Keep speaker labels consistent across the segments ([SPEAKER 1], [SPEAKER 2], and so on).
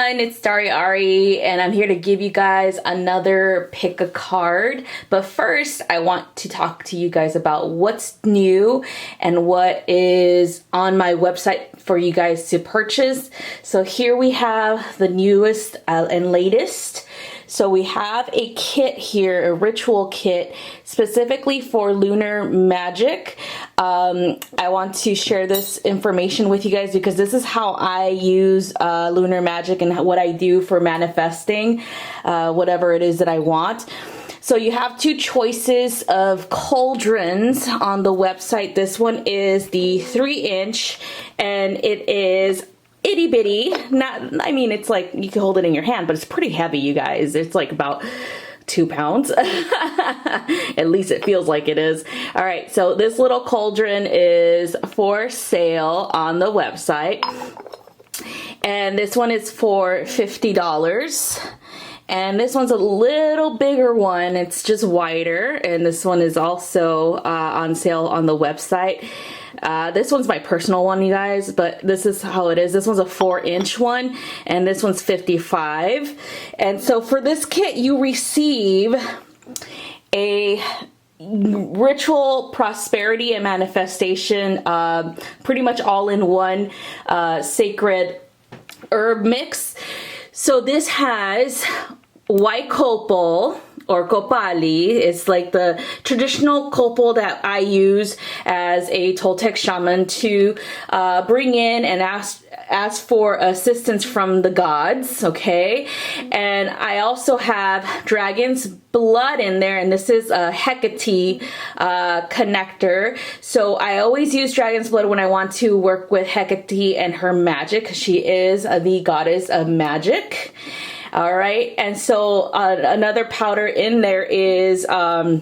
[SPEAKER 1] everyone, it's Dari Ari, and I'm here to give you guys another pick a card. But first, I want to talk to you guys about what's new and what is on my website for you guys to purchase. So here we have the newest and latest. So we have a kit here, a ritual kit, specifically for lunar magic. I want to share this information with you guys because this is how I use lunar magic and what I do for manifesting whatever it is that I want. So you have two choices of cauldrons on the website. This one is the 3-inch, and it is itty bitty. Not, I mean, it's like you can hold it in your hand, but it's pretty heavy, you guys. It's like about 2 pounds. At least it feels like it is. All right, so this little cauldron is for sale on the website, and this one is for $50. And this one's a little bigger one. It's just wider, and this one is also on sale on the website. This one's my personal one, you guys, but this is how it is. This one's a 4-inch one, and this one's $55. And so for this kit, you receive a ritual prosperity and manifestation, pretty much all in one sacred herb mix. So this has white copal or copali. It's like the traditional copal that I use as a Toltec shaman to bring in and ask for assistance from the gods, okay? And I also have dragon's blood in there, and this is a Hecate connector. So I always use dragon's blood when I want to work with Hecate and her magic, because she is the goddess of magic. All right, and so another powder in there is not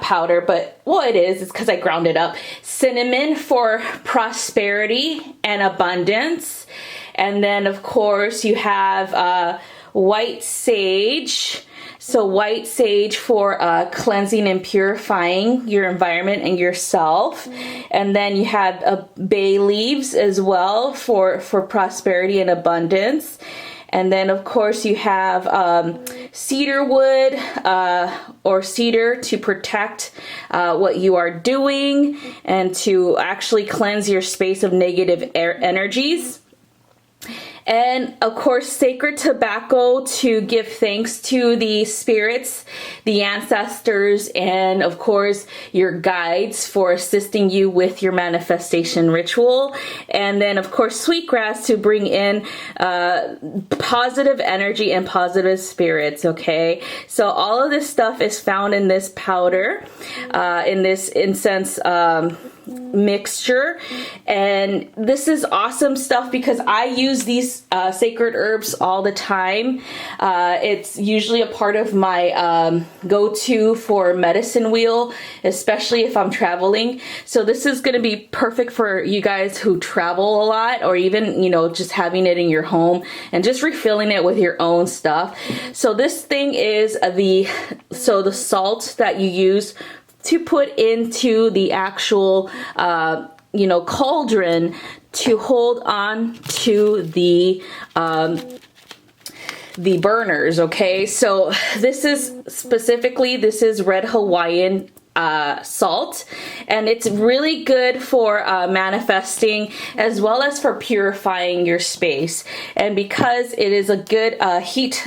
[SPEAKER 1] powder, but well, it is. It's because I ground it up. Cinnamon for prosperity and abundance, and then of course you have white sage. So white sage for cleansing and purifying your environment and yourself. And then you have bay leaves as well for prosperity and abundance. And then of course you have cedar wood or cedar to protect what you are doing and to actually cleanse your space of negative energies. And of course, sacred tobacco to give thanks to the spirits, the ancestors, and of course, your guides for assisting you with your manifestation ritual. And then of course, sweetgrass to bring in positive energy and positive spirits, okay? So all of this stuff is found in this powder, in this incense mixture, and this is awesome stuff because I use these sacred herbs all the time. It's usually a part of my go-to for medicine wheel, especially if I'm traveling. So this is going to be perfect for you guys who travel a lot, or even, you know, just having it in your home and just refilling it with your own stuff. So this thing is the salt that you use to put into the actual, you know, cauldron to hold on to the burners, okay? So this is specifically, this is red Hawaiian salt, and it's really good for manifesting as well as for purifying your space. And because it is a good heat,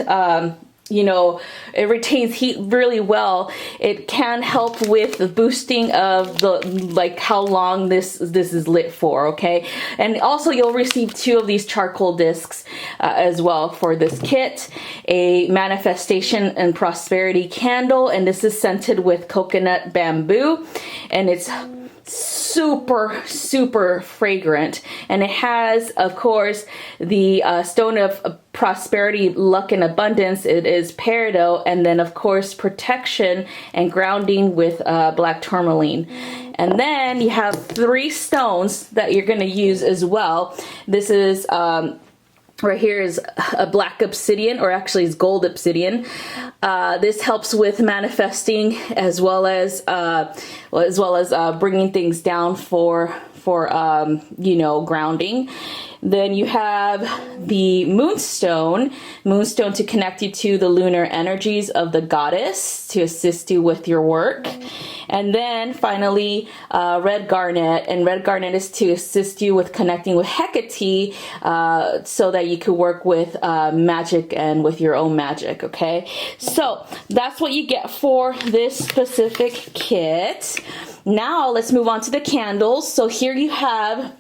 [SPEAKER 1] you know, it retains heat really well. It can help with the boosting of the, like, how long this is lit for, okay? And also you'll receive 2 of these charcoal discs as well for this kit. A manifestation and prosperity candle, and this is scented with coconut bamboo, and it's super fragrant, and it has of course the stone of prosperity, luck, and abundance. It is peridot, and then of course protection and grounding with black tourmaline. And then you have 3 stones that you're going to use as well. This is right here is a black obsidian, or actually it's gold obsidian. This helps with manifesting as well as bringing things down for for you know, grounding. Then you have the moonstone to connect you to the lunar energies of the goddess to assist you with your work. And then finally, red garnet, and red garnet is to assist you with connecting with Hecate, so that you could work with magic and with your own magic, okay? So that's what you get for this specific kit. Now let's move on to the candles. So here you have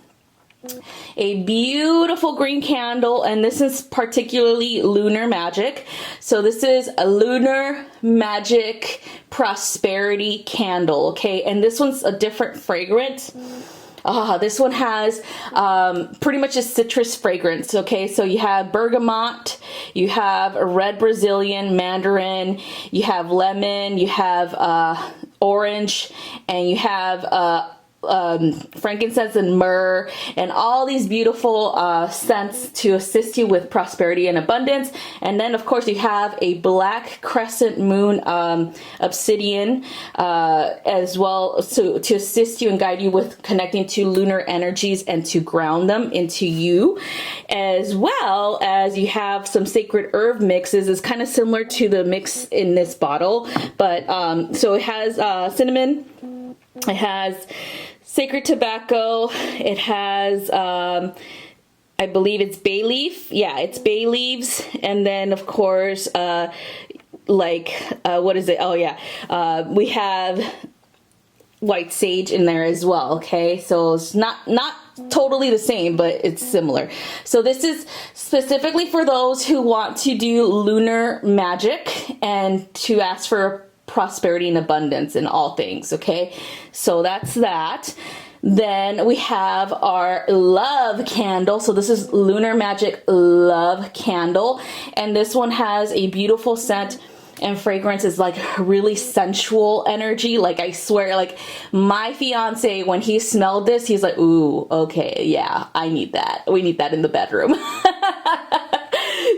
[SPEAKER 1] a beautiful green candle, and this is particularly lunar magic. So this is a lunar magic prosperity candle, okay? And this one's a different fragrance. This one has pretty much a citrus fragrance, okay? So you have bergamot, you have red Brazilian mandarin, you have lemon, you have orange, and you have frankincense and myrrh, and all these beautiful scents to assist you with prosperity and abundance. And then of course you have a black crescent moon obsidian as well, so to assist you and guide you with connecting to lunar energies and to ground them into you, as well as you have some sacred herb mixes. It's kind of similar to the mix in this bottle, but so it has cinnamon, it has sacred tobacco, it has I believe it's bay leaf, yeah, it's bay leaves, and then of course what is it, oh yeah, we have white sage in there as well, okay? So it's not totally the same, but it's similar. So this is specifically for those who want to do lunar magic and to ask for prosperity and abundance in all things, okay? So that's that. Then we have our love candle. So this is lunar magic love candle, and this one has a beautiful scent and fragrance. Is like really sensual energy. Like I swear, like my fiance, when he smelled this, he's like, ooh, okay, yeah, I need that. We need that in the bedroom.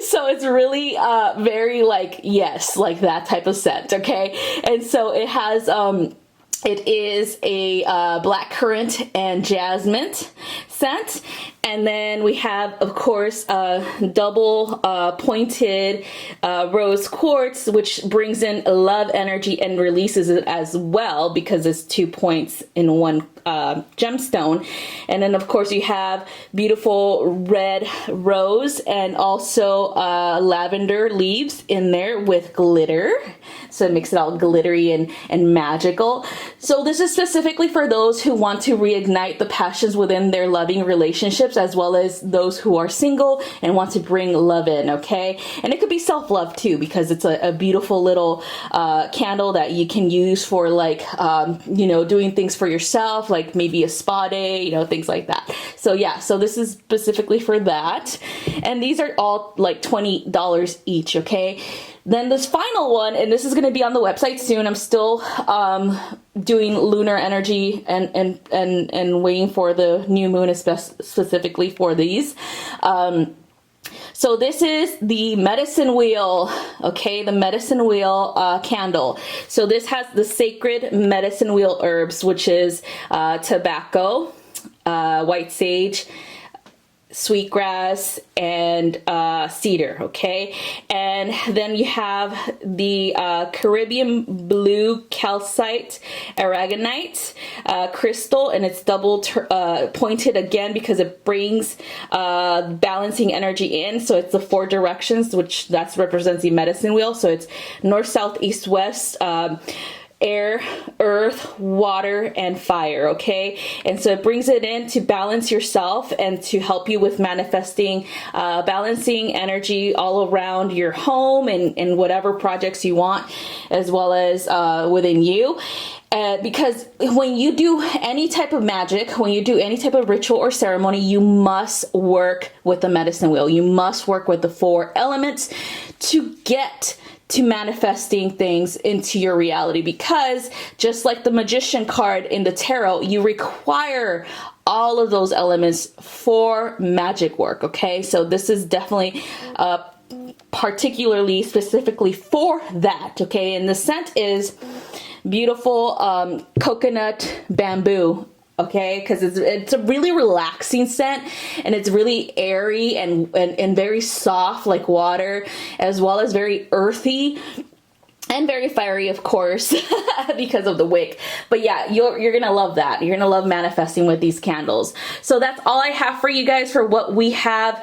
[SPEAKER 1] So it's really very like, yes, like that type of scent, okay? And so it has it is a black currant and jasmine scent. And then we have, of course, double pointed rose quartz, which brings in love energy and releases it as well, because it's 2 points in one gemstone. And then, of course, you have beautiful red rose and also lavender leaves in there with glitter. So it makes it all glittery and magical. So this is specifically for those who want to reignite the passions within their loving relationships, as well as those who are single and want to bring love in, okay? And it could be self-love too, because it's a beautiful little candle that you can use for like, you know, doing things for yourself, like maybe a spa day, you know, things like that. So yeah, so this is specifically for that. And these are all like $20 each, okay? Then this final one, and this is going to be on the website soon. I'm still doing lunar energy and waiting for the new moon specifically for these. So this is the medicine wheel, okay, the medicine wheel candle. So this has the sacred medicine wheel herbs, which is tobacco, white sage, sweetgrass, and cedar, okay? And then you have the Caribbean blue calcite aragonite crystal, and it's double pointed again because it brings balancing energy in. So it's the 4 directions, which that represents the medicine wheel. So it's north, south, east, west, air, earth, water, and fire, okay? And so it brings it in to balance yourself and to help you with manifesting balancing energy all around your home and whatever projects you want, as well as within you. Because when you do any type of magic, when you do any type of ritual or ceremony, you must work with the medicine wheel. You must work with the 4 elements to get to manifesting things into your reality, because just like the magician card in the tarot, you require all of those elements for magic work, okay? So this is definitely particularly specifically for that, okay? And the scent is beautiful coconut bamboo okay? Because it's a really relaxing scent, and it's really airy and very soft like water, as well as very earthy. And very fiery, of course, because of the wick. But yeah, you're gonna love that. You're gonna love manifesting with these candles. So that's all I have for you guys for what we have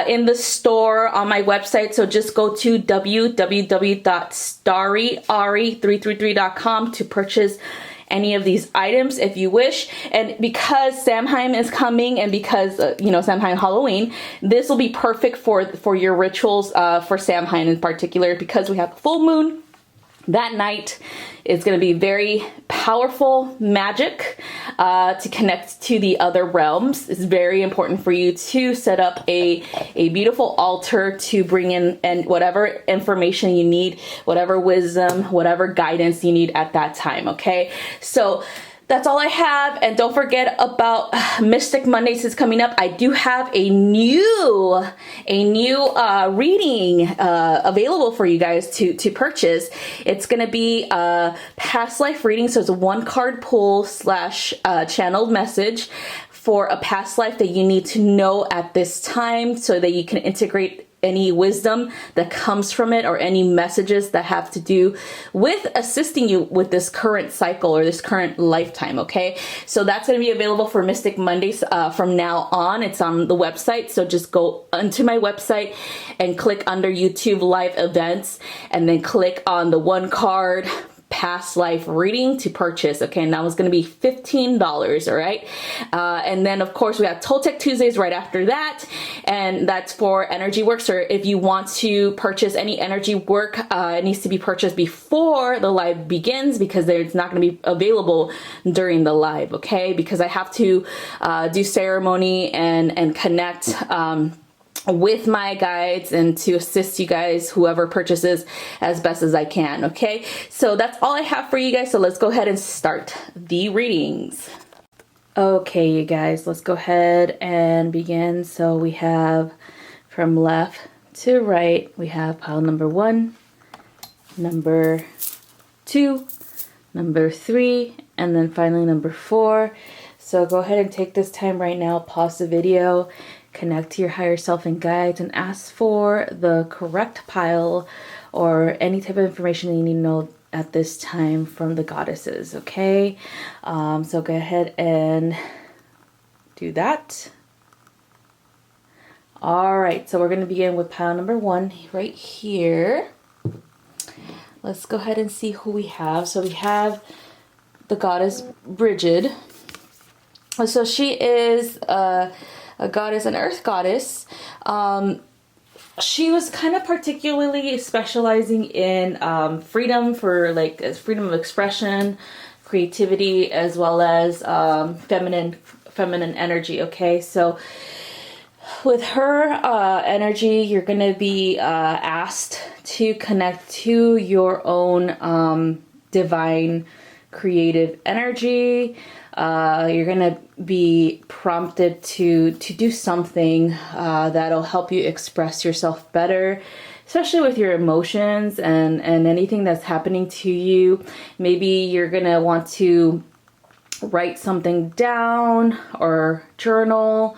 [SPEAKER 1] in the store on my website. So just go to www.starryari333.com to purchase any of these items if you wish. And because Samhain is coming, and because Samhain Halloween, this will be perfect for your rituals for Samhain in particular, because we have the full moon that night. Is going to be very powerful magic to connect to the other realms. It's very important for you to set up a beautiful altar to bring in and whatever information you need, whatever wisdom, whatever guidance you need at that time. Okay, so that's all I have. And don't forget about Mystic Mondays is coming up. I do have a new reading available for you guys to purchase. It's gonna be a past life reading, so it's a 1-card pull / channeled message for a past life that you need to know at this time, so that you can integrate any wisdom that comes from it, or any messages that have to do with assisting you with this current cycle or this current lifetime. Okay, so that's going to be available for Mystic Mondays from now on. It's on the website, so just go onto my website and click under YouTube live events, and then click on the 1-card past life reading to purchase. Okay, and that was going to be $15. All right, and then of course we have TOLTEC Tuesdays right after that, and that's for energy work. So if you want to purchase any energy work, it needs to be purchased before the live begins, because it's not going to be available during the live. Okay, because I have to do ceremony and connect with my guides and to assist you guys, whoever purchases, as best as I can. Okay, so that's all I have for you guys. So let's go ahead and start the readings. Okay, you guys, let's go ahead and begin. So we have from left to right, we have pile number 1, number 2, number 3, and then finally number 4. So go ahead and take this time right now, pause the video, connect to your higher self and guides, and ask for the correct pile or any type of information that you need to know at this time from the goddesses. Okay, so go ahead and do that. All right, so we're going to begin with pile number 1 right here. Let's go ahead and see who we have. So we have the goddess Bridget. So she is a goddess, an earth goddess. She was kind of particularly specializing in freedom, for like freedom of expression, creativity, as well as feminine energy. Okay, so with her energy, you're going to be asked to connect to your own divine creative energy. You're going to be prompted to do something that'll help you express yourself better, especially with your emotions and anything that's happening to you. Maybe you're going to want to write something down, or journal,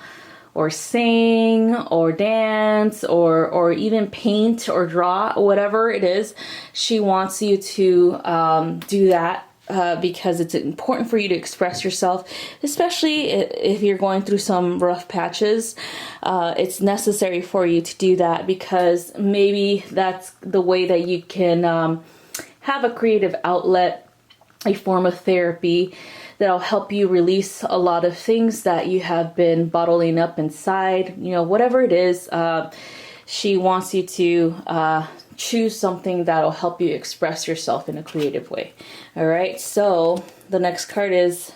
[SPEAKER 1] or sing, or dance, or even paint or draw, whatever it is. She wants you to do that. Because it's important for you to express yourself, especially if you're going through some rough patches. It's necessary for you to do that, because maybe that's the way that you can have a creative outlet, a form of therapy that'll help you release a lot of things that you have been bottling up inside. Whatever it is, she wants you to choose something that'll help you express yourself in a creative way. All right, so the next card is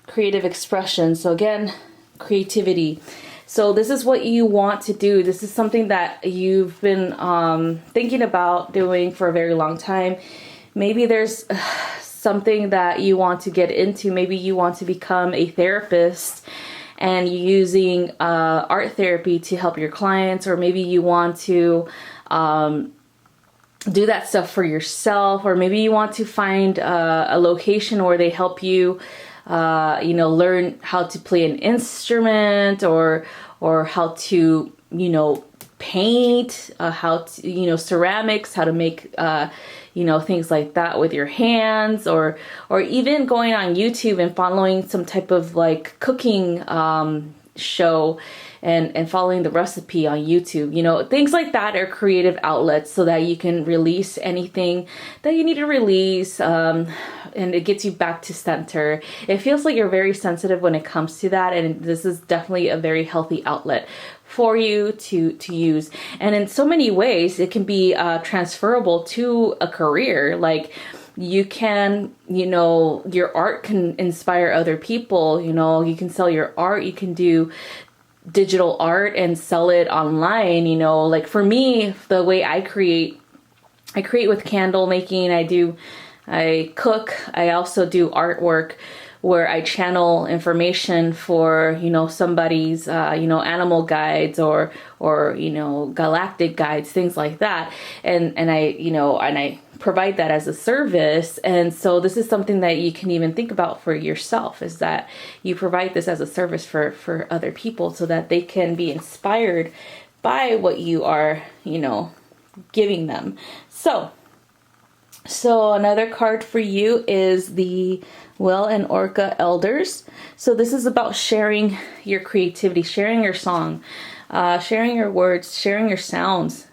[SPEAKER 1] creative expression. So again, creativity. So this is what you want to do. This is something that you've been thinking about doing for a very long time. Maybe there's something that you want to get into. Maybe you want to become a therapist and using art therapy to help your clients, or maybe you want to do that stuff for yourself, or maybe you want to find a location where they help you you know, learn how to play an instrument, or how to, you know, paint, how to, you know, ceramics, how to make, you know, things like that with your hands, or even going on YouTube and following some type of like cooking show, and following the recipe on YouTube. You know, things like that are creative outlets so that you can release anything that you need to release, and it gets you back to center. It feels like you're very sensitive when it comes to that, and this is definitely a very healthy outlet for you to use. And in so many ways, it can be transferable to a career. Like, you can, you know, your art can inspire other people. You know, you can sell your art, you can do digital art and sell it online. You know, like for me, the way I create with candle making. I cook. I also do artwork where I channel information for, you know, somebody's, you know, animal guides, or, you know, galactic guides, things like that. And I, you know, and I provide that as a service. And so this is something that you can even think about for yourself, is that you provide this as a service for other people so that they can be inspired by what you are, you know, giving them. So another card for you is the Whale and Orca Elders. So this is about sharing your creativity, sharing your song, sharing your words, sharing your sounds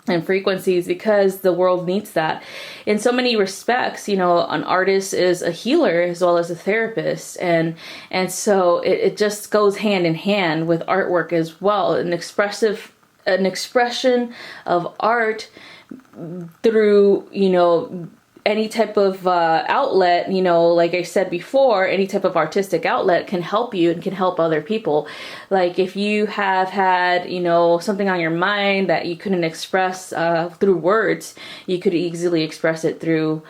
[SPEAKER 1] and frequencies, because the world needs that. In so many respects, you know, an artist is a healer as well as a therapist. And so it just goes hand in hand with artwork as well. An expression of art through, you know, any type of outlet, you know, like I said before, any type of artistic outlet can help you and can help other people. Like if you have had, you know, something on your mind that you couldn't express through words, you could easily express it through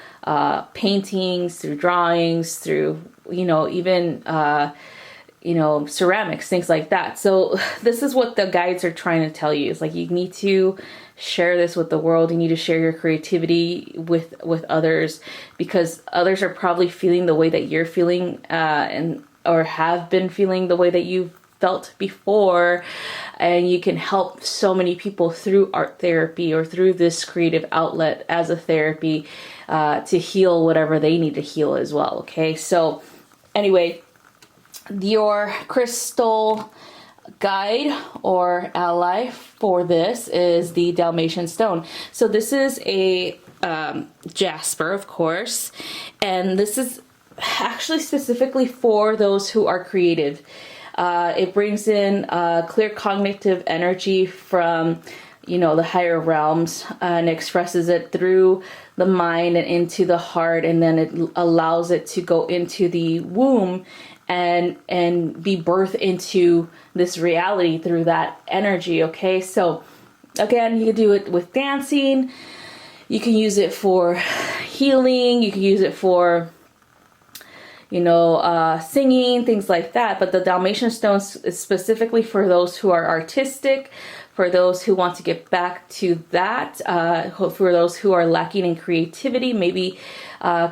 [SPEAKER 1] paintings, through drawings, through, you know, even you know, ceramics, things like that. So this is what the guides are trying to tell you. It's like, you need to share this with the world. You need to share your creativity with others, because others are probably feeling the way that you're feeling, or have been feeling the way that you've felt before. And you can help so many people through art therapy, or through this creative outlet as a therapy, to heal whatever they need to heal as well. Okay. So anyway, your crystal guide or ally for this is the Dalmatian stone. So this is a jasper, of course, and this is actually specifically for those who are creative. It brings in clear cognitive energy from, you know, the higher realms, and expresses it through the mind and into the heart, and then it allows it to go into the womb and be birthed into this reality through that energy. Okay, so again, you can do it with dancing, you can use it for healing, you can use it for, you know, singing, things like that. But the Dalmatian stone is specifically for those who are artistic, for those who want to get back to that, for those who are lacking in creativity. Maybe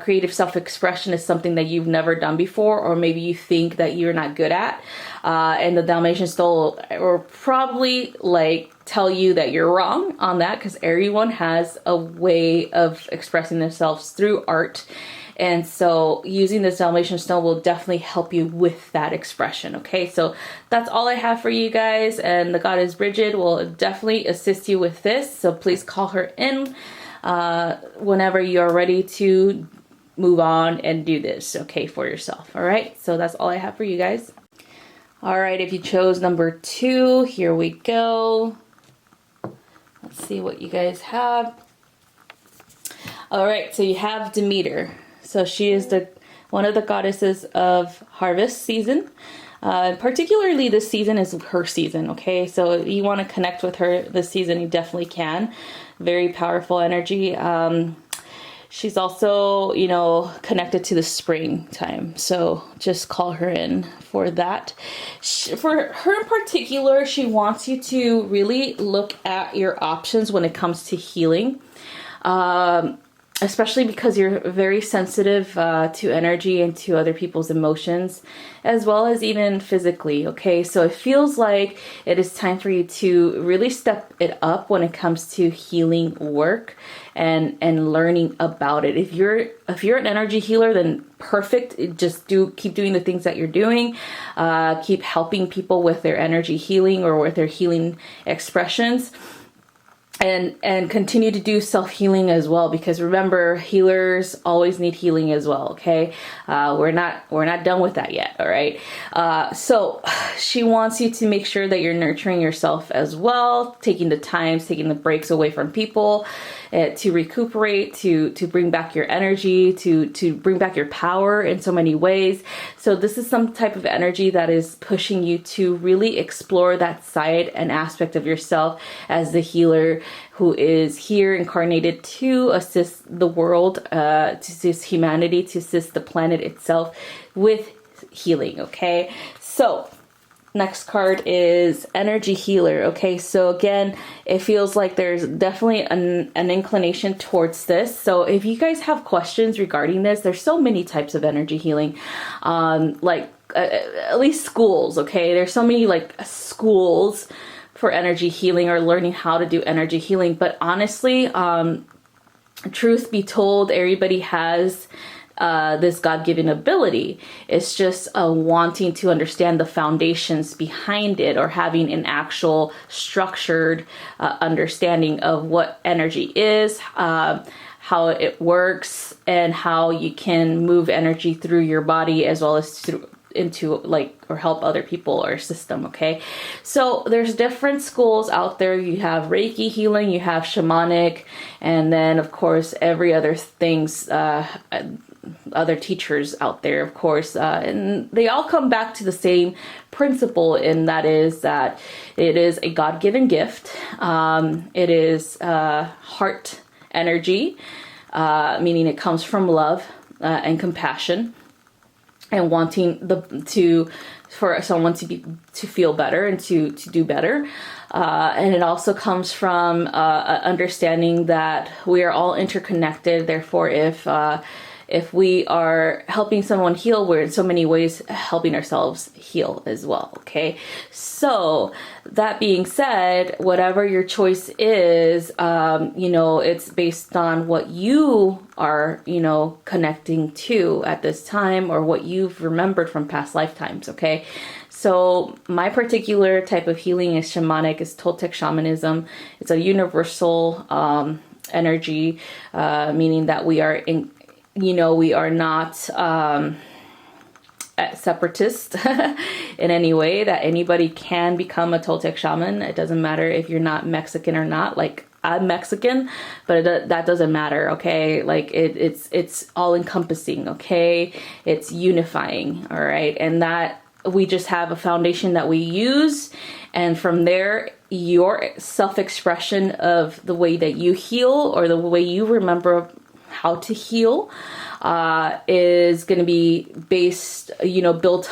[SPEAKER 1] creative self-expression is something that you've never done before, or maybe you think that you're not good at. And the Dalmatian stone will probably like tell you that you're wrong on that, because everyone has a way of expressing themselves through art. And so using this Dalmatian stone will definitely help you with that expression. Okay, so that's all I have for you guys. And the goddess Bridget will definitely assist you with this. So please call her in whenever you're ready to move on and do this, okay, for yourself. All right, so that's all I have for you guys. All right, if you chose number 2, here we go. Let's see what you guys have. All right, so you have Demeter. So she is one of the goddesses of harvest season. Particularly this season is her season, okay? So if you want to connect with her this season, you definitely can. Very powerful energy. She's also, you know, connected to the springtime. So just call her in for that. For her in particular, she wants you to really look at your options when it comes to healing. especially because you're very sensitive to energy and to other people's emotions, as well as even physically, okay? So it feels like it is time for you to really step it up when it comes to healing work and learning about it. If you're an energy healer, then perfect. Just keep doing the things that you're doing. Keep helping people with their energy healing or with their healing expressions. And continue to do self-healing as well, because remember, healers always need healing as well. Okay, we're not done with that yet. All right. So she wants you to make sure that you're nurturing yourself as well, taking the breaks away from people, to recuperate, to bring back your energy, to bring back your power in so many ways. So this is some type of energy that is pushing you to really explore that side and aspect of yourself as the healer who is here incarnated to assist the world, to assist humanity, to assist the planet itself with healing. Okay, so next card is Energy Healer. Okay, so again, it feels like there's definitely an inclination towards this. So if you guys have questions regarding this, there's so many types of energy healing, at least schools. Okay, there's so many like schools for energy healing or learning how to do energy healing. But honestly, truth be told, everybody has this God-given ability. It's just wanting to understand the foundations behind it, or having an actual structured understanding of what energy is, how it works, and how you can move energy through your body as well as or help other people or system. Okay, so there's different schools out there. You have Reiki healing, you have shamanic, and then of course every other things, other teachers out there, of course, and they all come back to the same principle, and that is that it is a God-given gift. It is heart energy, meaning it comes from love and compassion, and wanting for someone to feel better and to do better. And it also comes from understanding that we are all interconnected. Therefore, if we are helping someone heal, we're in so many ways helping ourselves heal as well. Okay, so that being said, whatever your choice is, it's based on what you are, connecting to at this time, or what you've remembered from past lifetimes. Okay, so my particular type of healing is shamanic, is Toltec shamanism. It's a universal energy, meaning that we are we are not separatist in any way, that anybody can become a Toltec shaman. It doesn't matter if you're not Mexican or not. Like, I'm Mexican, but that doesn't matter. Okay, like it's all encompassing. Okay, it's unifying. All right, and that we just have a foundation that we use, and from there, your self-expression of the way that you heal, or the way you remember how to heal, is going to be based, built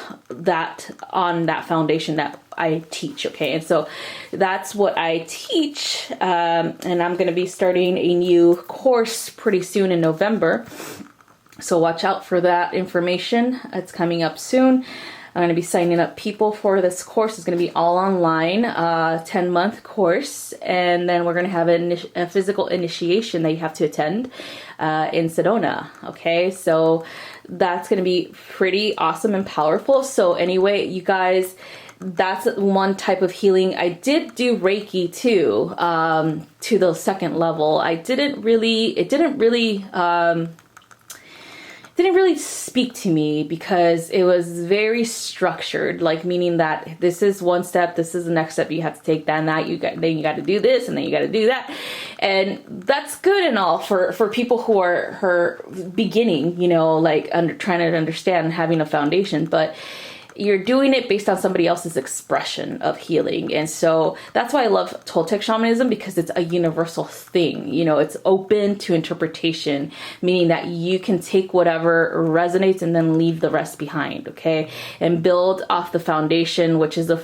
[SPEAKER 1] on that foundation that I teach. Okay, and so that's what I teach, and I'm going to be starting a new course pretty soon in November, so watch out for that information. It's coming up soon. I'm going to be signing up people for this course. It's going to be all online, 10-month course. And then we're going to have a physical initiation that you have to attend in Sedona. Okay, so that's going to be pretty awesome and powerful. So anyway, you guys, that's one type of healing. I did do Reiki too, to the second level. It didn't really speak to me, because it was very structured, like, meaning that this is one step, this is the next step, you have to take that, and that then you got to do this, and then you got to do that. And that's good and all for people who are beginning, trying to understand and having a foundation, but you're doing it based on somebody else's expression of healing. And so that's why I love Toltec shamanism, because it's a universal thing. It's open to interpretation, meaning that you can take whatever resonates and then leave the rest behind. Okay, and build off the foundation, which is the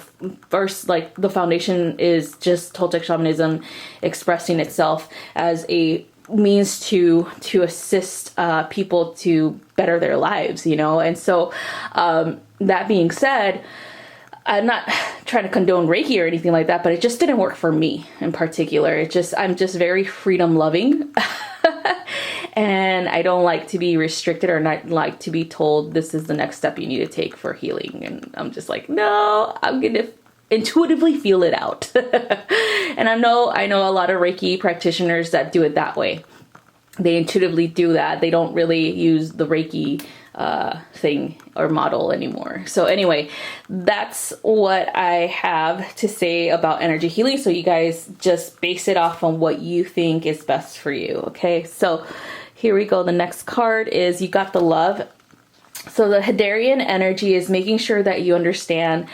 [SPEAKER 1] first, the foundation is just Toltec shamanism expressing itself as a means to assist people to better their lives, you know. And so that being said, I'm not trying to condone Reiki or anything like that, but it just didn't work for me in particular. I'm just very freedom loving. And I don't like to be restricted or not like to be told this is the next step you need to take for healing. And I'm just like, no, I'm going to intuitively feel it out. And I know a lot of Reiki practitioners that do it that way. They intuitively do that. They don't really use the Reiki thing or model anymore. So anyway, that's what I have to say about energy healing. So you guys just base it off on what you think is best for you. Okay, so here we go. The next card is you got the Love. So the Hadarian energy is making sure that you understand,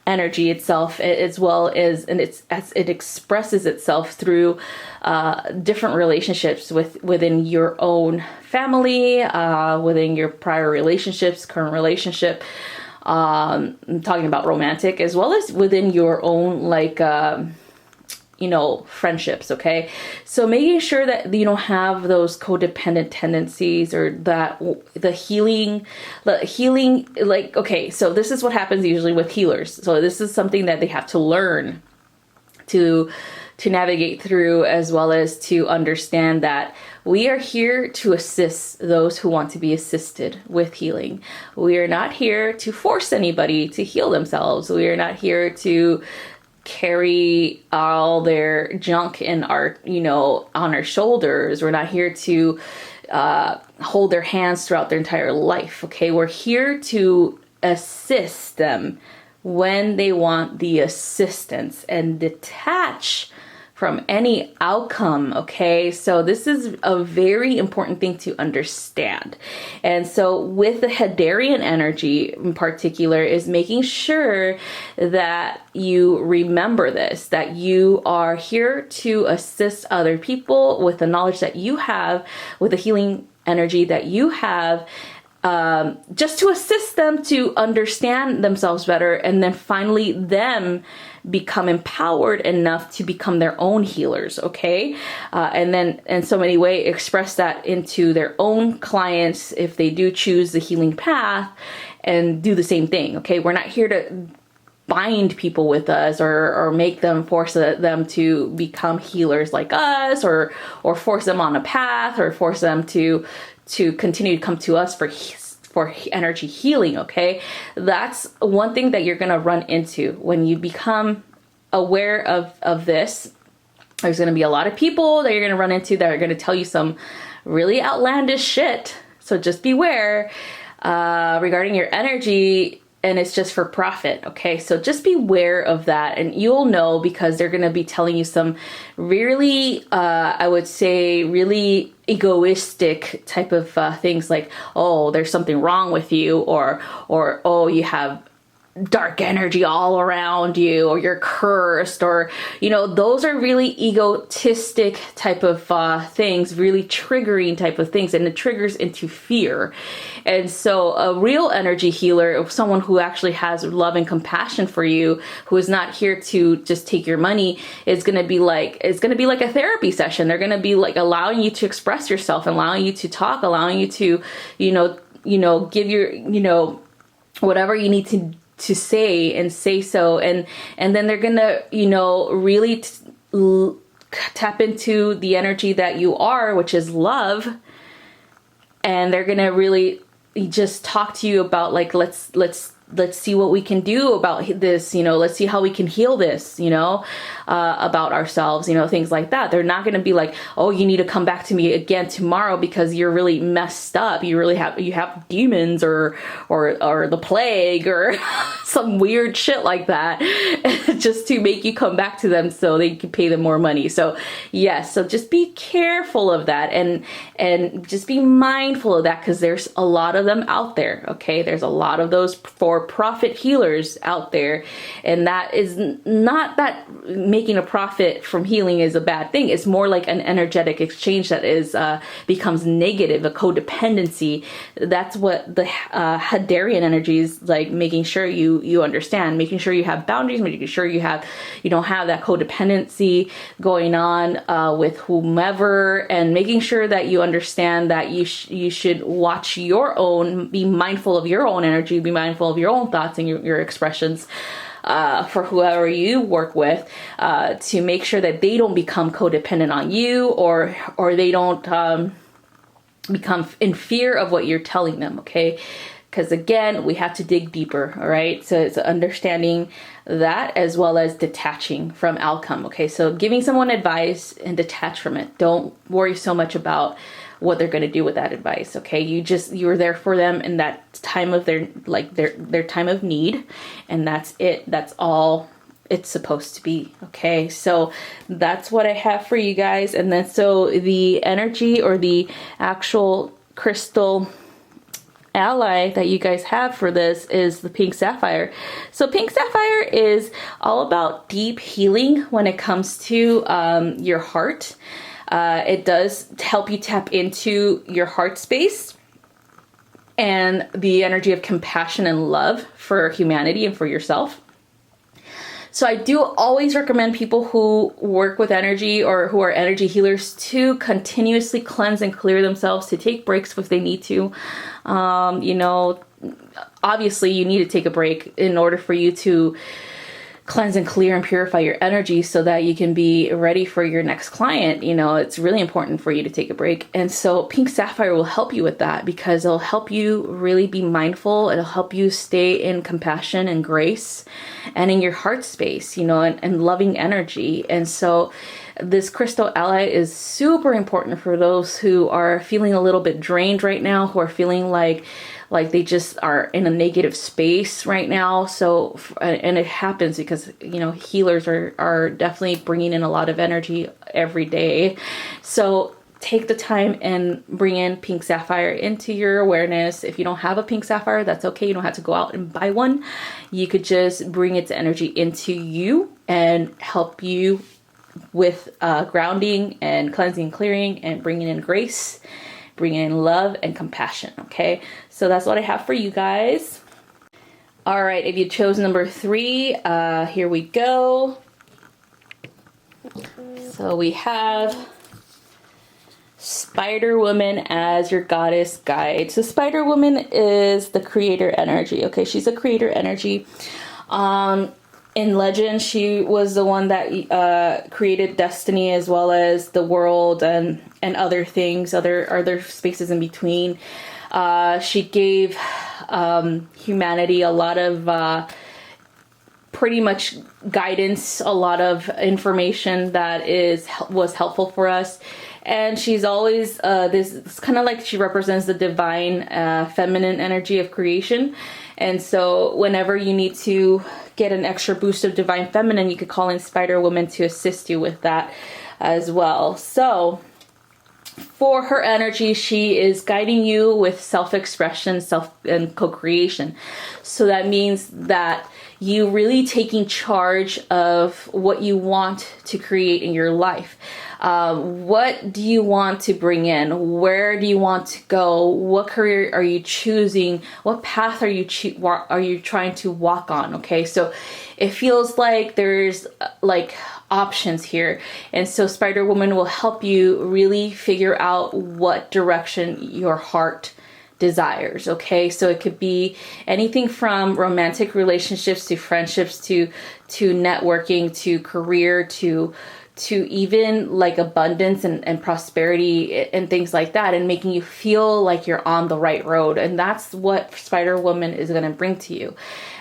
[SPEAKER 1] energy itself, as well as, and as it expresses itself through different relationships within your own family, within your prior relationships, current relationship. I'm talking about romantic, as well as within your own friendships. Okay, so making sure that you don't have those codependent tendencies, or that the healing, okay, so this is what happens usually with healers. So this is something that they have to learn to navigate through, as well as to understand that we are here to assist those who want to be assisted with healing. We are not here to force anybody to heal themselves. We are not here to carry all their junk on our shoulders. We're not here to hold their hands throughout their entire life. Okay, we're here to assist them when they want the assistance and detach from any outcome. Okay, so this is a very important thing to understand. And so with the Hadarian energy in particular, is making sure that you remember this, that you are here to assist other people with the knowledge that you have, with the healing energy that you have, just to assist them to understand themselves better, and then finally them become empowered enough to become their own healers. Okay, and then in so many ways express that into their own clients if they do choose the healing path, and do the same thing. Okay, we're not here to bind people with us, or make them, force them to become healers like us, or force them on a path, or force them to continue to come to us for energy healing. Okay, that's one thing that you're going to run into when you become aware of this. There's going to be a lot of people that you're going to run into that are going to tell you some really outlandish shit. So just beware regarding your energy, and it's just for profit. Okay, so just beware of that, and you'll know, because they're going to be telling you some really, I would say, really egoistic type of things, like, oh, there's something wrong with you, or oh, you have dark energy all around you, or you're cursed, or those are really egotistic type of things, really triggering type of things, and it triggers into fear. And so a real energy healer, someone who actually has love and compassion for you, who is not here to just take your money, is going to be like a therapy session. They're going to be like allowing you to express yourself, allowing you to talk, allowing you to give your whatever you need to say, and say so, and then they're gonna really tap into the energy that you are, which is love, and they're gonna really just talk to you about, like, let's see what we can do about this, let's see how we can heal this, about ourselves, things like that. They're not going to be like, oh, you need to come back to me again tomorrow because you're really messed up. You have demons or the plague or some weird shit like that, just to make you come back to them so they can pay them more money. So yes, so just be careful of that, and just be mindful of that, because there's a lot of them out there. Okay, there's a lot of those for for-profit healers out there. And that is not that making a profit from healing is a bad thing. It's more like an energetic exchange that is becomes negative, a codependency. That's what the Hadarian energy is like, making sure you understand, making sure you have boundaries, making sure you don't have that codependency going on with whomever, and making sure that you understand that you should watch your own, be mindful of your own energy, be mindful of your own thoughts and your expressions for whoever you work with, to make sure that they don't become codependent on you, or they don't become in fear of what you're telling them, okay? Because again, we have to dig deeper, all right? So it's understanding that as well as detaching from outcome, okay? So giving someone advice and detach from it. Don't worry so much about what they're going to do with that advice, okay? You're there for them in that time of their time of need, and that's it. That's all it's supposed to be, okay? So that's what I have for you guys. And then so the energy, or the actual crystal ally that you guys have for this, is the pink sapphire. So pink sapphire is all about deep healing when it comes to your heart. It does help you tap into your heart space and the energy of compassion and love for humanity and for yourself. So I do always recommend people who work with energy or who are energy healers to continuously cleanse and clear themselves, to take breaks if they need to. Obviously you need to take a break in order for you to cleanse and clear and purify your energy so that you can be ready for your next client. It's really important for you to take a break. And so pink sapphire will help you with that, because it'll help you really be mindful. It'll help you stay in compassion and grace and in your heart space, and loving energy. And so this crystal ally is super important for those who are feeling a little bit drained right now, who are feeling like they just are in a negative space right now. So, and it happens because, healers are definitely bringing in a lot of energy every day. So take the time and bring in pink sapphire into your awareness. If you don't have a pink sapphire, that's okay. You don't have to go out and buy one. You could just bring its energy into you and help you with grounding and cleansing, clearing, and bringing in grace, bringing in love and compassion, okay? So that's what I have for you guys. All right, if you chose number 3, here we go. So we have Spider Woman as your goddess guide. So Spider Woman is the creator energy, okay? She's a creator energy. In legend, she was the one that created destiny as well as the world and other things, other spaces in between. She gave humanity a lot of pretty much guidance, a lot of information that was helpful for us. And she's always it's kind of like she represents the divine feminine energy of creation. And so whenever you need to get an extra boost of divine feminine, you could call in Spider Woman to assist you with that as well. So for her energy, she is guiding you with self-expression, and co-creation. So that means that you really taking charge of what you want to create in your life. What do you want to bring in? Where do you want to go? What career are you choosing? What path are you trying to walk on? Okay, so it feels like there's options here, and so Spider Woman will help you really figure out what direction your heart desires. Okay, so it could be anything from romantic relationships to friendships to networking to career to even like abundance and prosperity and things like that, and making you feel like you're on the right road. And that's what Spider Woman is going to bring to you.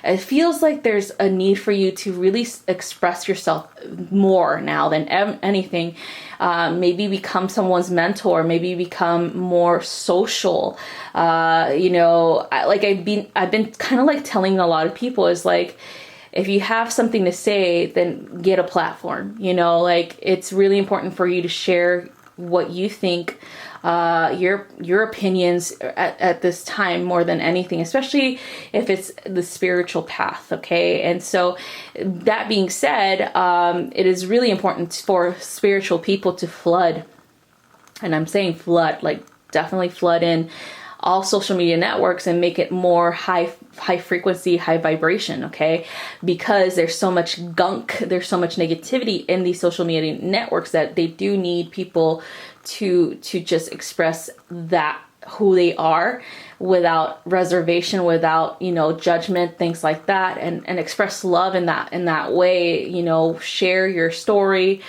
[SPEAKER 1] It feels like there's a need for you to really express yourself more now than anything. Maybe become someone's mentor, maybe become more social. I've been kind of like telling a lot of people is like, if you have something to say, then get a platform. It's really important for you to share what you think your opinions at this time more than anything, especially if it's the spiritual path. Okay. And so that being said, it is really important for spiritual people to flood. And I'm saying flood, like definitely flood in all social media networks and make it more high frequency, high vibration, okay? Because there's so much gunk, there's so much negativity in these social media networks that they do need people to just express that who they are without reservation, without, judgment, things like that, and express love in that way, share your story,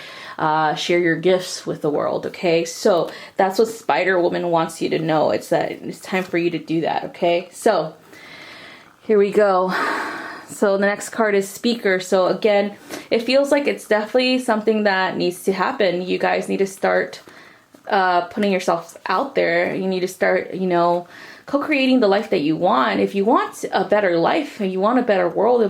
[SPEAKER 1] share your gifts with the world. Okay. So that's what Spider Woman wants you to know. It's that it's time for you to do that. Okay. So here we go. So the next card is Speaker. So again, it feels like it's definitely something that needs to happen. You guys need to start putting yourself out there. You need to start, co-creating the life that you want. If you want a better life and you want a better world,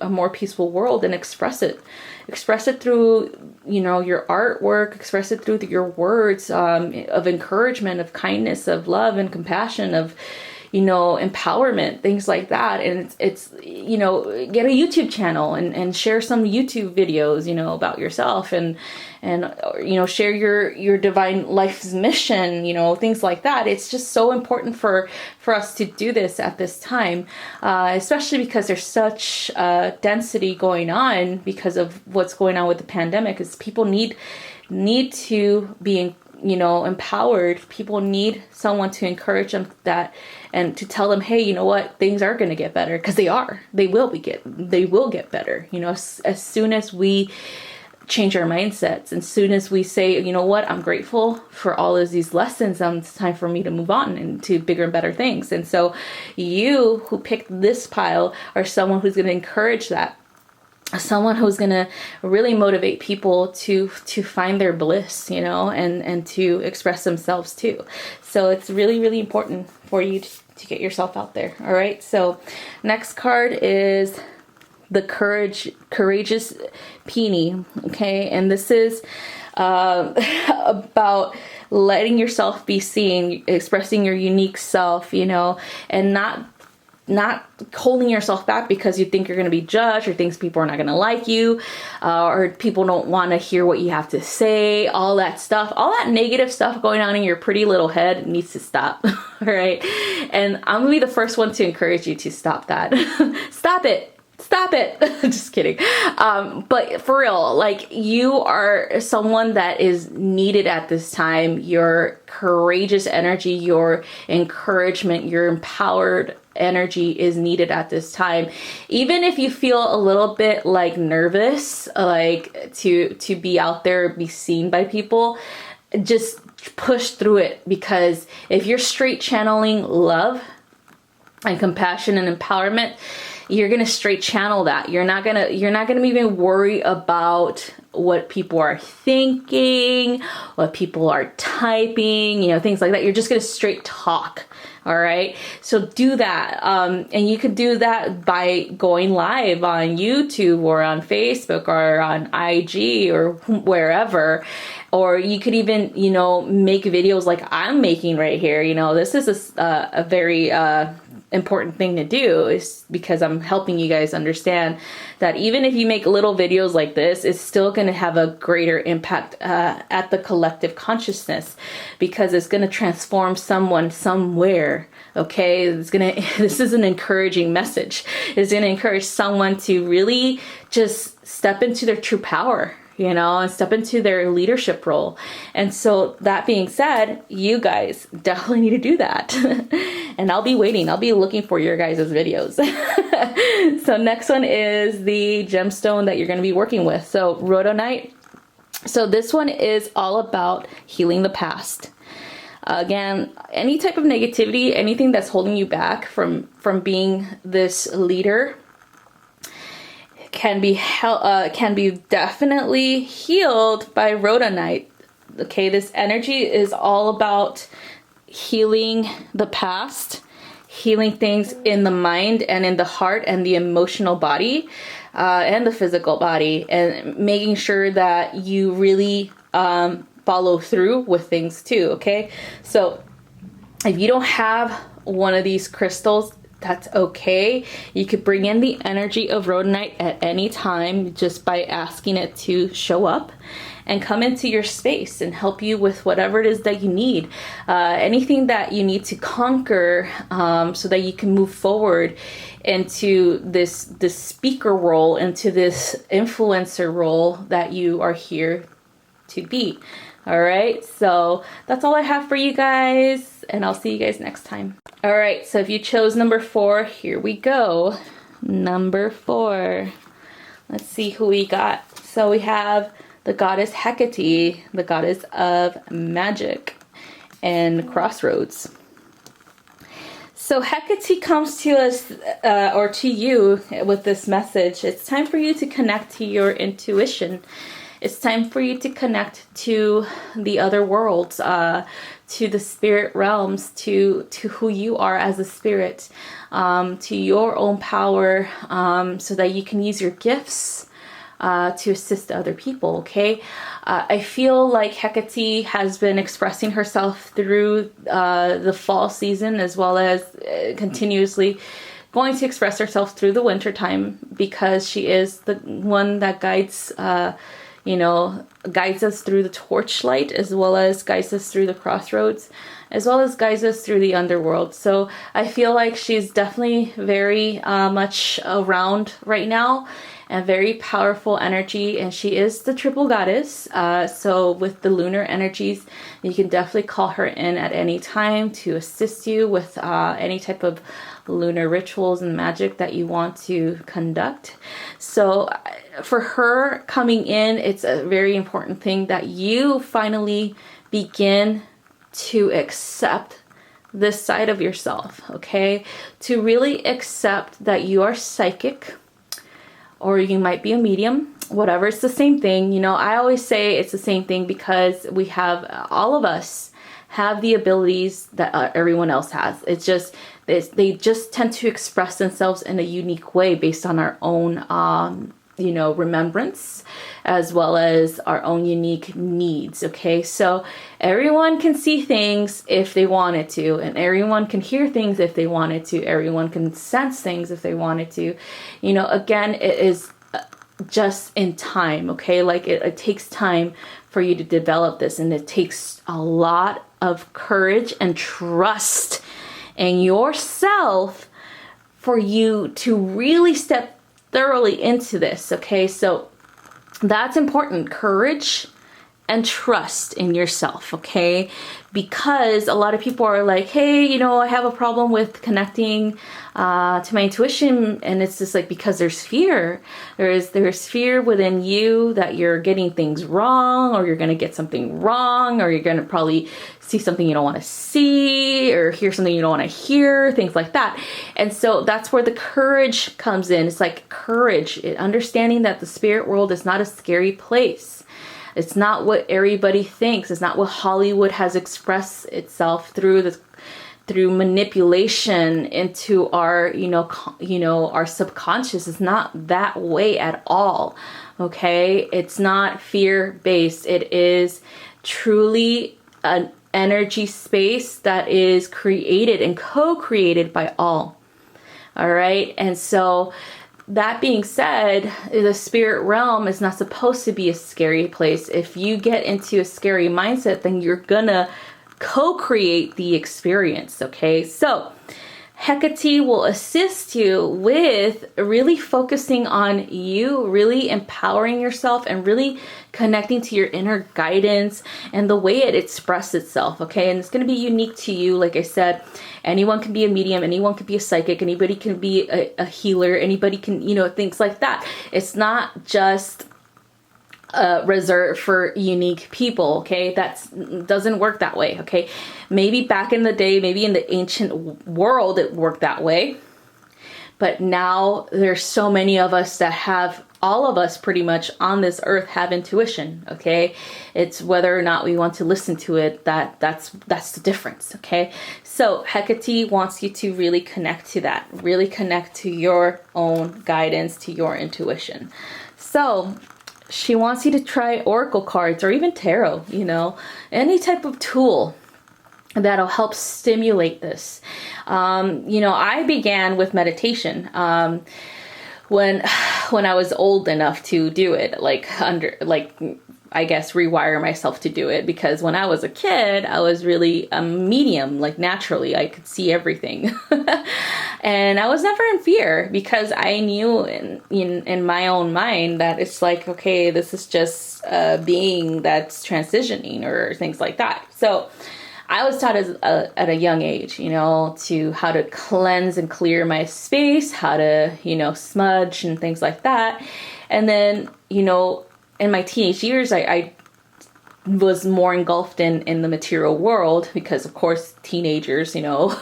[SPEAKER 1] a more peaceful world, then express it. Express it through, your artwork. Express it through your words of encouragement, of kindness, of love and compassion, of, empowerment, things like that. And it's get a YouTube channel and share some YouTube videos, about yourself and share your divine life's mission, things like that. It's just so important for us to do this at this time, especially because there's such density going on because of what's going on with the pandemic. Is people need to be empowered. People need someone to encourage them that and to tell them, hey, you know what, things are going to get better, because they will get better. As soon as we change our mindsets, as soon as we say, you know what, I'm grateful for all of these lessons, it's time for me to move on and to bigger and better things. And so you who picked this pile are someone who's going to encourage that. Someone who's going to really motivate people to find their bliss, and to express themselves too. So it's really, really important for you to get yourself out there. All right. So next card is the Courageous Peony. Okay. And this is about letting yourself be seen, expressing your unique self, and not holding yourself back because you think you're going to be judged or thinks people are not going to like you, or people don't want to hear what you have to say. All that stuff, all that negative stuff going on in your pretty little head needs to stop. All right. And I'm going to be the first one to encourage you to stop that. Stop it. Just kidding. But for real, like, you are someone that is needed at this time. Your courageous energy, your encouragement, your empowered energy is needed at this time. Even if you feel a little bit like nervous, like to be out there, be seen by people, just push through it. Because if you're straight channeling love and compassion and empowerment, you're going to straight channel that. You're not going to even worry about what people are thinking, what people are typing, things like that. You're just going to straight talk. All right. So do that. And you could do that by going live on YouTube or on Facebook or on IG or wherever. Or you could even, make videos like I'm making right here. This is a very, important thing to do, is because I'm helping you guys understand that even if you make little videos like this, it's still going to have a greater impact at the collective consciousness, because it's going to transform someone somewhere. Okay, this is an encouraging message. It's going to encourage someone to really just step into their true power, and step into their leadership role. And so that being said, you guys definitely need to do that. And I'll be waiting. I'll be looking for your guys' videos. So next one is the gemstone that you're going to be working with. So rhodonite. So this one is all about healing the past. Again, any type of negativity, anything that's holding you back from being this leader, can be definitely healed by rhodonite. Okay, this energy is all about healing the past, healing things in the mind and in the heart and the emotional body, and the physical body, and making sure that you really follow through with things too, okay? So if you don't have one of these crystals, that's okay. You could bring in the energy of rhodonite at any time just by asking it to show up and come into your space and help you with whatever it is that you need. Anything that you need to conquer, so that you can move forward into this speaker role, into this influencer role that you are here to be. All right, so that's all I have for you guys, and I'll see you guys next time. All right, so if you chose number 4, here we go. Number 4. Let's see who we got. So we have the goddess Hecate, the goddess of magic and crossroads. So Hecate comes to us, or to you, with this message. It's time for you to connect to your intuition. It's time for you to connect to the other worlds, to the spirit realms, to who you are as a spirit, to your own power, so that you can use your gifts to assist other people, okay? I feel like Hecate has been expressing herself through the fall season, as well as continuously going to express herself through the winter time, because she is the one that guides guides us through the torchlight, as well as guides us through the crossroads, as well as guides us through the underworld. So I feel like she's definitely very much around right now, and very powerful energy, and she is the triple goddess. So with the lunar energies, you can definitely call her in at any time to assist you with any type of lunar rituals and magic that you want to conduct. So for her coming in, it's a very important thing that you finally begin to accept this side of yourself, okay? To really accept that you are psychic, or you might be a medium, whatever, it's the same thing. You know, I always say it's the same thing because we have, all of us have the abilities that everyone else has. It's just, they just tend to express themselves in a unique way based on our own, remembrance, as well as our own unique needs, okay? So everyone can see things if they wanted to, and everyone can hear things if they wanted to, everyone can sense things if they wanted to. You know, again, it is just in time, okay? Like it takes time for you to develop this, and it takes a lot of courage and trust in yourself for you to really step thoroughly into this, okay? So that's important, courage and trust in yourself, okay? Because a lot of people are like, hey, I have a problem with connecting to my intuition, and it's just like, because there's fear. There's fear within you that you're getting things wrong, or you're gonna get something wrong, or you're gonna probably see something you don't want to see, or hear something you don't want to hear, things like that. And so that's where the courage comes in. It's like courage, understanding that the spirit world is not a scary place. It's not what everybody thinks. It's not what Hollywood has expressed itself through manipulation into our, our subconscious. It's not that way at all. Okay. It's not fear-based. It is truly an energy space that is created and co-created by all. All right. And so that being said, the spirit realm is not supposed to be a scary place. If you get into a scary mindset, then you're gonna co-create the experience, okay? So Hecate will assist you with really focusing on you, really empowering yourself, and really connecting to your inner guidance and the way it expresses itself, okay? And it's going to be unique to you. Like I said, anyone can be a medium, anyone can be a psychic, anybody can be a healer, anybody can, things like that. It's not just reserved for unique people, okay? That doesn't work that way, okay? Maybe back in the day, maybe in the ancient world, it worked that way. But now there's so many of us that have, all of us pretty much on this earth have intuition, okay? It's whether or not we want to listen to it, that's the difference, okay? So Hecate wants you to really connect to that, really connect to your own guidance, to your intuition. So she wants you to try oracle cards or even tarot, you know, any type of tool that'll help stimulate this. You know, I began with meditation when I was old enough to do it, I guess rewire myself to do it, because when I was a kid, I was really a medium, like naturally I could see everything. And I was never in fear, because I knew in my own mind that it's like, okay, this is just a being that's transitioning or things like that. So I was taught at a young age, you know, to how to cleanse and clear my space, how to, you know, smudge and things like that. And then, you know, in my teenage years, I was more engulfed in the material world, because of course teenagers, you know,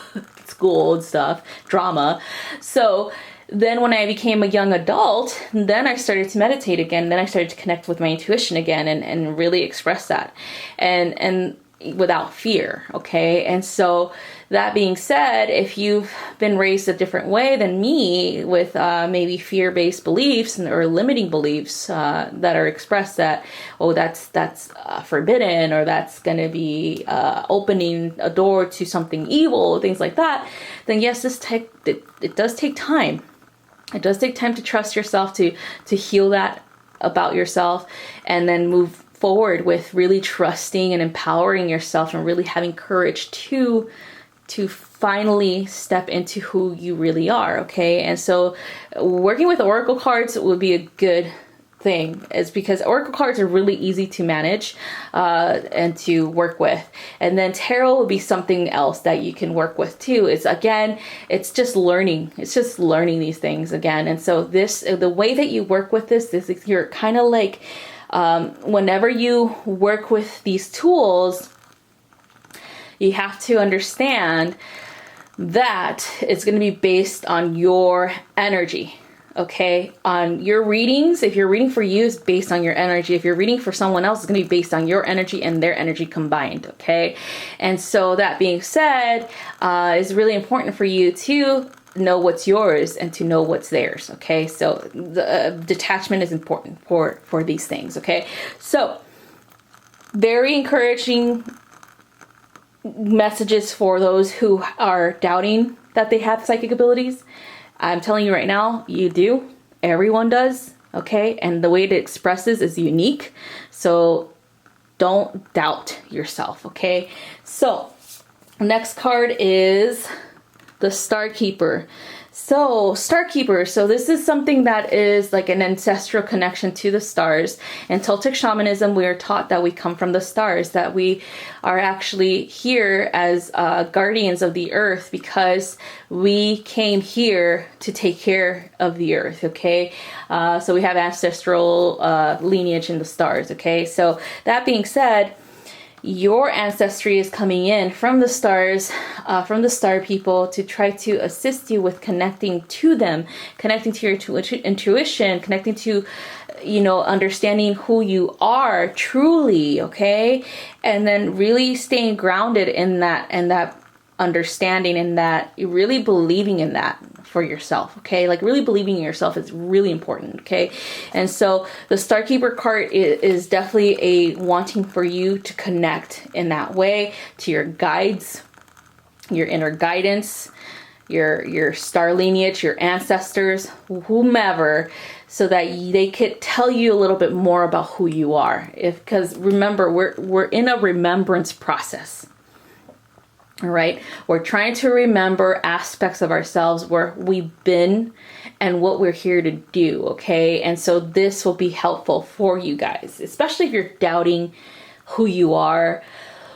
[SPEAKER 1] school and stuff, drama. So then when I became a young adult, then I started to meditate again. Then I started to connect with my intuition again and really express that. And without fear. Okay. And so that being said, if you've been raised a different way than me, with maybe fear-based beliefs or limiting beliefs that are expressed that, oh, that's forbidden, or that's going to be opening a door to something evil, things like that, then yes, it does take time. It does take time to trust yourself, to heal that about yourself, and then move forward with really trusting and empowering yourself, and really having courage to finally step into who you really are. Okay. And so working with oracle cards would be a good thing, is because oracle cards are really easy to manage and to work with. And then tarot would be something else that you can work with too. It's just learning. It's just learning these things again. And so the way that you work with this is you're kind of like, whenever you work with these tools, you have to understand that it's going to be based on your energy. Okay. On your readings, if you're reading for you, it's based on your energy. If you're reading for someone else, it's going to be based on your energy and their energy combined. Okay. And so that being said, it's really important for you to know what's yours and to know what's theirs. Okay. So the detachment is important for these things. Okay. So very encouraging messages for those who are doubting that they have psychic abilities. I'm telling you right now, you do. Everyone does. Okay. And the way it expresses is unique. So don't doubt yourself. Okay. So next card is the Star Keeper. So this is something that is like an ancestral connection to the stars. In Toltec shamanism, we are taught that we come from the stars, that we are actually here as guardians of the earth, because we came here to take care of the earth. Okay. So we have ancestral lineage in the stars. Okay. So that being said, your ancestry is coming in from the stars, from the star people, to try to assist you with connecting to them, connecting to your intuition, connecting to, you know, understanding who you are truly. Okay. And then really staying grounded in that understanding, and that you're really believing in that for yourself. Okay. Like really believing in yourself is really important. Okay. And so the Starkeeper card is definitely a wanting for you to connect in that way to your guides, your inner guidance, your star lineage, your ancestors, whomever, so that they could tell you a little bit more about who you are. Because remember, we're in a remembrance process. All right. We're trying to remember aspects of ourselves, where we've been and what we're here to do. Okay. And so this will be helpful for you guys, especially if you're doubting who you are,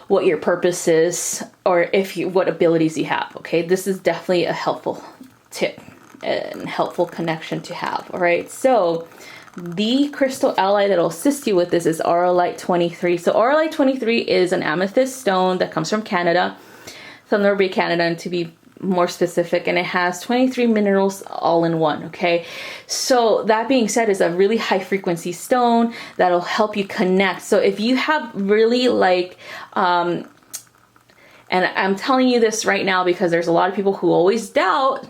[SPEAKER 1] what your purpose is, or what abilities you have. Okay. This is definitely a helpful tip and helpful connection to have. All right. So the crystal ally that will assist you with this is Auralite 23. So Auralite 23 is an amethyst stone that comes from Canada. Thunder Bay, Canada, and to be more specific, and it has 23 minerals all in one. Okay, so that being said, is a really high frequency stone that'll help you connect. So if you have really and I'm telling you this right now because there's a lot of people who always doubt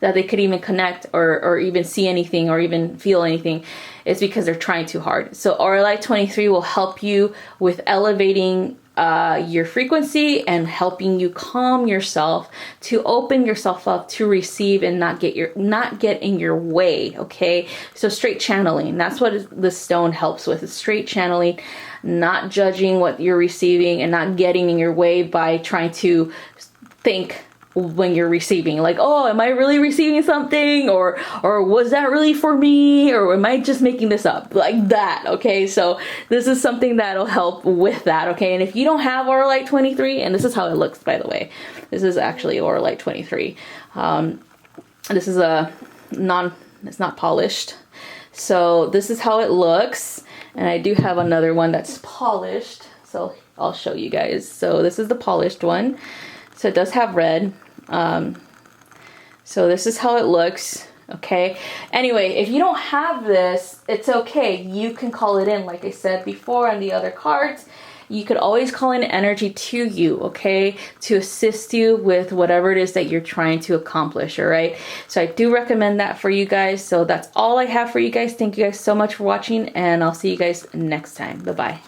[SPEAKER 1] that they could even connect or even see anything or even feel anything, is because they're trying too hard. So Aura Light 23 will help you with elevating your frequency and helping you calm yourself, to open yourself up to receive and not get in your way. Okay, so straight channeling, that's what the stone helps with, is straight channeling, not judging what you're receiving and not getting in your way by trying to think when you're receiving, like, oh, am I really receiving something, or was that really for me, or am I just making this up, like that. Okay, so this is something that'll help with that. Okay, and if you don't have Aura Light 23, and this is how it looks, by the way, this is actually Aura Light 23. This is it's not polished, so this is how it looks. And I do have another one that's polished, so I'll show you guys. So this is the polished one, so it does have red. So this is how it looks. Okay, anyway, if you don't have this, it's okay, you can call it in. Like I said before on the other cards, you could always call in energy to you, okay, to assist you with whatever it is that you're trying to accomplish. All right, so I do recommend that for you guys. So that's all I have for you guys. Thank you guys so much for watching, and I'll see you guys next time. Bye bye.